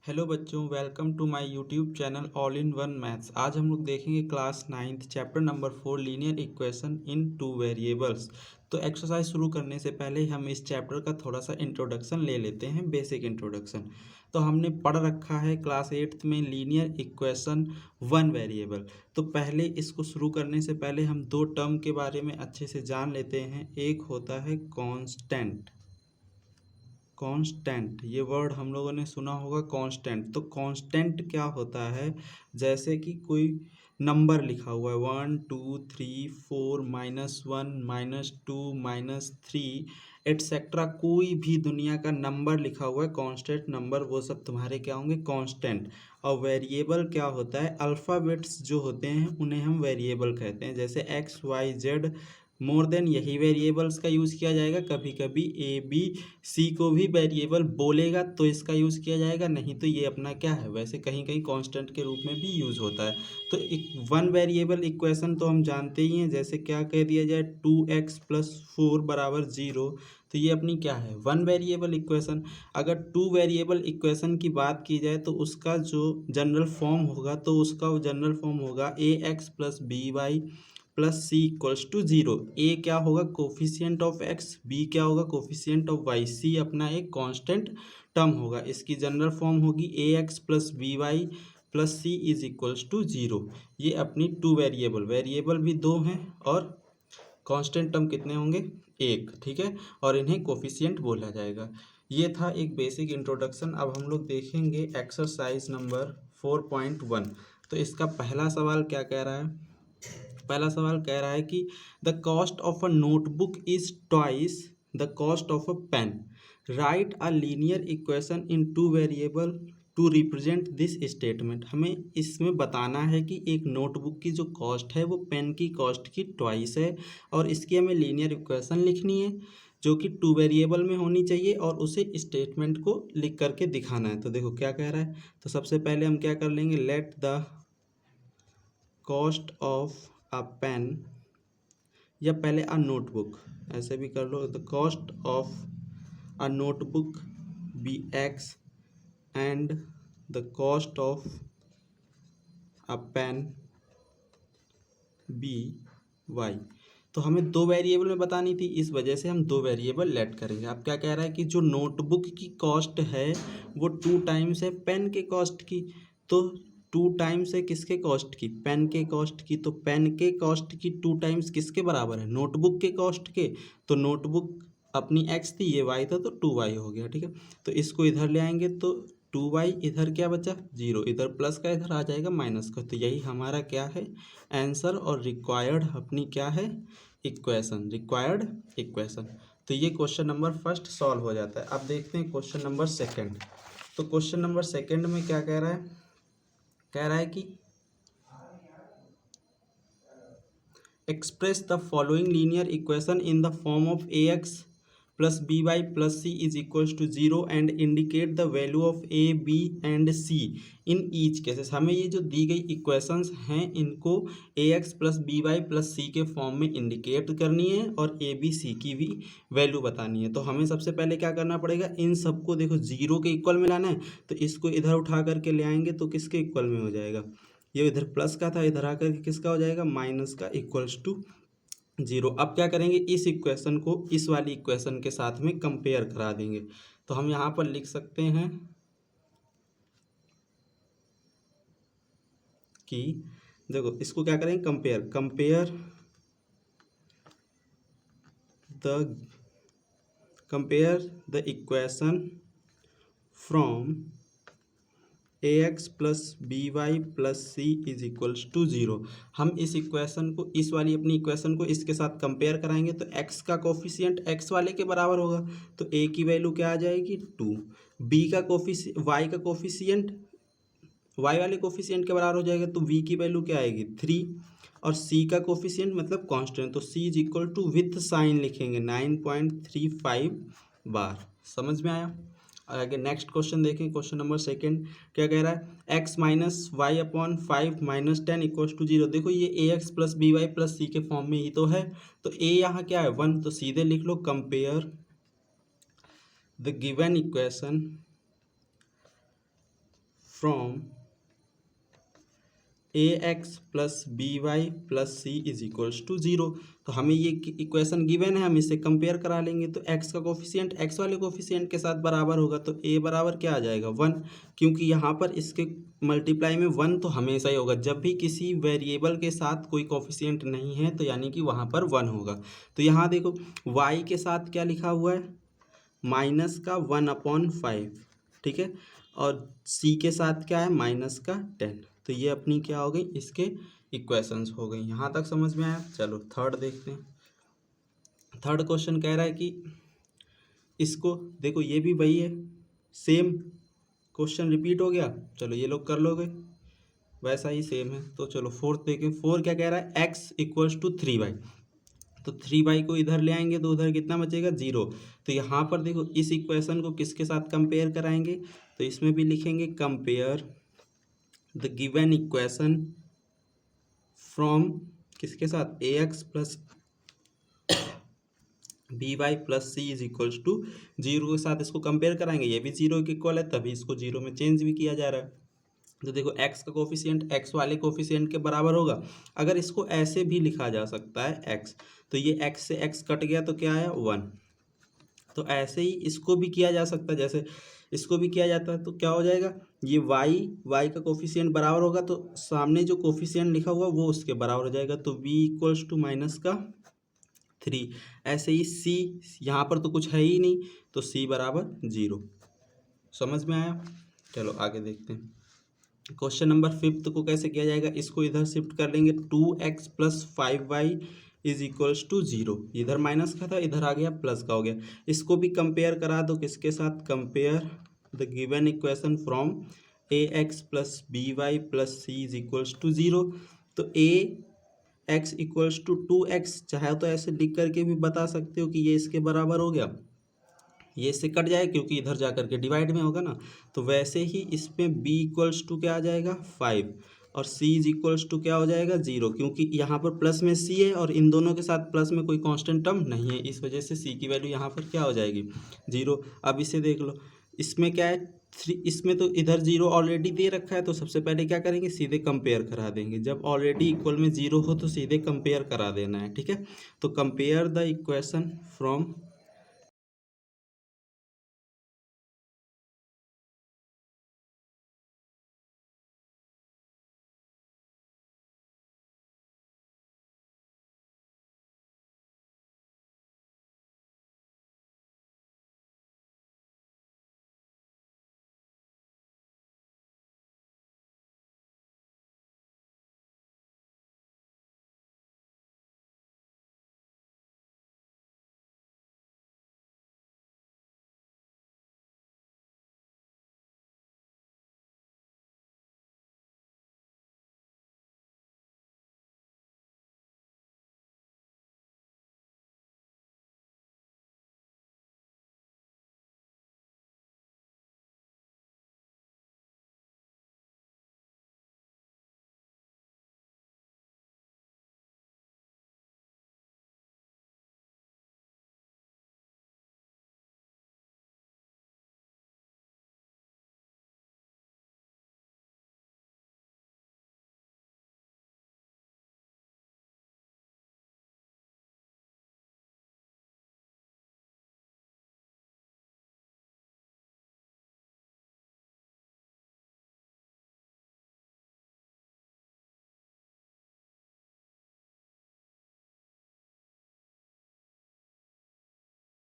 Hello बच्चों, welcome to my YouTube channel all in one maths. आज हम लोग देखेंगे class 9th chapter number 4 linear equation in two variables. तो exercise शुरू करने से पहले हम इस चैप्टर का थोड़ा सा इंट्रोडक्शन ले लेते हैं, बेसिक इंट्रोडक्शन। तो हमने पढ़ रखा है क्लास 8th में लीनियर इक्वेशन वन वेरिएबल। तो पहले इसको शुरू करने से पहले हम दो टर्म के बारे में अच्छे से जान लेते हैं। एक होता है कांस्टेंट। कांस्टेंट, ये वर्ड हम लोगों ने सुना होगा कांस्टेंट। तो कांस्टेंट क्या होता है? जैसे कि कोई नंबर लिखा हुआ है 1 2 3 4 -1 -2 -3 एटसेट्रा, कोई भी दुनिया का नंबर लिखा हुआ है कांस्टेंट नंबर, वो सब तुम्हारे क्या होंगे? कांस्टेंट। और वेरिएबल क्या होता है? अल्फ़ाबेट्स जो होते हैं उन्हें हम वेरिएबल कहते हैं। जैसे X Y Z more than, यही वेरिएबल्स का यूज़ किया जाएगा। कभी कभी ए बी सी को भी वेरिएबल बोलेगा तो इसका यूज़ किया जाएगा, नहीं तो ये अपना क्या है, वैसे कहीं कहीं कांस्टेंट के रूप में भी यूज़ होता है। तो एक वन वेरिएबल इक्वेशन तो हम जानते ही हैं। जैसे क्या कह दिया जाए 2x + 4 = 0, तो ये अपनी क्या है? One variable equation. अगर टू वेरिएबल इक्वेशन की बात की जाए तो उसका जो जनरल फॉर्म होगा, तो उसका जनरल फॉर्म होगा ax + by + c = 0। ए क्या होगा? कोफिशिएंट ऑफ एक्स, बी क्या होगा? कोफिशिएंट ऑफ वाई, सी अपना एक कांस्टेंट टर्म होगा। इसकी जनरल फॉर्म होगी ax + by + c = 0। ये अपनी टू वेरिएबल, वेरिएबल भी दो हैं और कांस्टेंट टर्म कितने होंगे? एक, ठीक है। और इन्हें कोफिशिएंट बोला जाएगा। ये था एक बेसिक इंट्रोडक्शन। अब हम लोग देखेंगे एक्सरसाइज नंबर 4.1। तो इसका पहला सवाल क्या कह रहा है? पहला सवाल कह रहा है कि the cost of a notebook is twice the cost of a pen. Right a linear equation in two variable to represent this statement. हमें इसमें बताना है कि एक नोटबुक की जो कॉस्ट है वो पेन की कॉस्ट की ट्वाइस है, और इसकी हमें लीनियर इक्वेशन लिखनी है जो कि टू वेरिएबल में होनी चाहिए, और उसे स्टेटमेंट को लिख करके दिखाना है। तो देखो क्या कह रहा है। तो सबसे पहले हम क्या कर लेंगे, let the cost of a pen, या पहले अ नोटबुक, ऐसे भी कर लो। The cost of a notebook be x and the cost of a pen be y. तो हमें दो वेरिएबल में बतानी थी, इस वजह से हम दो वेरिएबल लेट करेंगे। अब क्या कह रहा है कि जो नोटबुक की कॉस्ट है वो 2 टाइम्स है पेन के कॉस्ट की। तो 2 टाइम्स है किसके कॉस्ट की? पेन के कॉस्ट की। तो पेन के कॉस्ट की 2 टाइम्स किसके बराबर है? नोटबुक के कॉस्ट के। तो नोटबुक अपनी एक्स थी, ये वाई था, तो 2y हो गया, ठीक है। तो इसको इधर ले आएंगे तो 2y, इधर क्या बचा? 0, इधर प्लस का इधर आ जाएगा माइनस का। तो यही हमारा क्या है? आंसर। और रिक्वायर्ड अपनी क्या है? Equation, required equation. तो ये क्वेश्चन नंबर फर्स्ट सॉल्व हो जाता है। अब देखते हैं क्वेश्चन नंबर सेकंड। तो क्वेश्चन नंबर सेकंड में क्या कह रहा है? कह रहा है कि express the following linear equation in the form of ax + by + c = 0 and indicate the value of a b and c in each cases. हमें ये जो दी गई इक्वेशंस हैं इनको ax + by + c के फॉर्म में इंडिकेट करनी है और a b c की भी वैल्यू बतानी है। तो हमें सबसे पहले क्या करना पड़ेगा, इन सबको देखो 0 के इक्वल में लाना है। तो इसको इधर उठा करके ले आएंगे तो किसके इक्वल में हो जाएगा? ये इधर प्लस का था, इधर आकर के किसका हो जाएगा? माइनस का, इक्वल्स टू 0। अब क्या करेंगे, इस इक्वेशन को इस वाली इक्वेशन के साथ में कंपेयर करा देंगे। तो हम यहाँ पर लिख सकते हैं कि देखो इसको क्या करेंगे, compare, compare the equation from ax + by + c = 0। हम इस इक्वेशन को, इस वाली अपनी इक्वेशन को इसके साथ कंपेयर कराएंगे तो x का कोफिशिएंट x वाले के बराबर होगा, तो a की वैल्यू क्या आ जाएगी? 2। b का y का कोफिशिएंट y वाले कोफिशिएंट के बराबर हो जाएगा, तो v की वैल्यू क्या आएगी? 3। और c का कोफिशिएंट मतलब कांस्टेंट, तो c = विथ साइन लिखेंगे 9.35 बार। समझ में आया? और आगे नेक्स्ट क्वेश्चन देखें, क्वेश्चन नंबर सेकंड क्या कह रहा है? x - y/5 - 10 = 0। देखो ये ax + by + c के फॉर्म में ही तो है। तो a यहाँ क्या है? 1, तो सीधे लिख लो compare the given equation from ax plus B Y plus C is equals to zero. तो हमें ये इक्वेशन गिवन है, हम इसे कंपेयर करा लेंगे। तो x का कोफिशिएंट x वाले कोफिशिएंट के साथ बराबर होगा, तो a बराबर क्या आ जाएगा 1, क्योंकि यहाँ पर इसके मल्टीप्लाई में 1 तो हमेशा ही होगा। जब भी किसी वेरिएबल के साथ कोई कोफिशिएंट नहीं है तो यानी कि वहाँ पर 1 होगा। तो यहाँ देखो y के साथ क्या लिखा हुआ है, माइनस का 1/5, ठीक है, और c के साथ क्या है, माइनस का 10। तो ये अपनी क्या हो गई, इसके इक्वेशंस हो गई। यहाँ तक समझ में आया। चलो थर्ड देखते हैं। थर्ड क्वेश्चन कह रहा है कि इसको देखो, ये भी वही है, सेम क्वेश्चन रिपीट हो गया। चलो ये लोग कर लोगे, वैसा ही सेम है। तो चलो फोर्थ देखें। फोर क्या कह रहा है, एक्स इक्वल्स टू 3y। तो 3y को इधर ले आएंगे तो उधर कितना बचेगा, 0। तो यहाँ पर देखो इस इक्वेशन को किसके साथ कंपेयर कराएंगे, तो इसमें भी लिखेंगे compare the given equation from किसके साथ, ax plus B Y plus C is equals to 0 के साथ इसको कंपेयर कराएंगे। ये भी 0 के इक्वल है, तभी इसको 0 में चेंज भी किया जा रहा है। तो देखो x का कोफिशिएंट x वाले कोफिशिएंट के बराबर होगा। अगर इसको ऐसे भी लिखा जा सकता है x, तो ये x से x कट गया तो क्या आया 1। तो ऐसे ही इसको भी किया जा सकता है, जैसे इसको भी किया जाता है। तो क्या हो जाएगा, ये y का कोफिशिएंट बराबर होगा तो सामने जो कोफिशिएंट लिखा हुआ वो उसके बराबर हो जाएगा। तो v इक्वल्स टू माइनस का 3। ऐसे ही c, यहाँ पर तो कुछ है ही नहीं, तो c बराबर 0। समझ में आया। चलो आगे देखते हैं। क्वेश्चन नंबर 5 को कैसे किया जाएगा, इसको इधर शिफ्ट कर लेंगे। 2x plus 5y is equals to 0। इधर माइनस का था, इधर आ गया प्लस का हो गया। इसको भी कंपेयर करा दो किसके साथ, compare the given equation from ax plus B Y plus C is equals to 0। तो ax इक्वल्स टू 2x, चाहे तो ऐसे लिख करके भी बता सकते हो कि ये इसके बराबर हो गया, ये इससे कट जाए क्योंकि इधर जा करके डिवाइड में होगा ना। तो वैसे ही इसमें b इक्वल्स टू क्या आ जाएगा 5, और c इज इक्वल्स टू क्या हो जाएगा 0, क्योंकि यहाँ पर प्लस में c है और इन दोनों के साथ प्लस में कोई कांस्टेंट टर्म नहीं है, इस वजह से c की वैल्यू यहाँ पर क्या हो जाएगी 0। अब इसे देख लो, इसमें क्या है 3, इसमें तो इधर 0 ऑलरेडी दे रखा है। तो सबसे पहले क्या करेंगे, सीधे कंपेयर करा देंगे। जब ऑलरेडी इक्वल में 0 हो तो सीधे कंपेयर करा देना है, ठीक है। तो कंपेयर द इक्वेशन फ्रॉम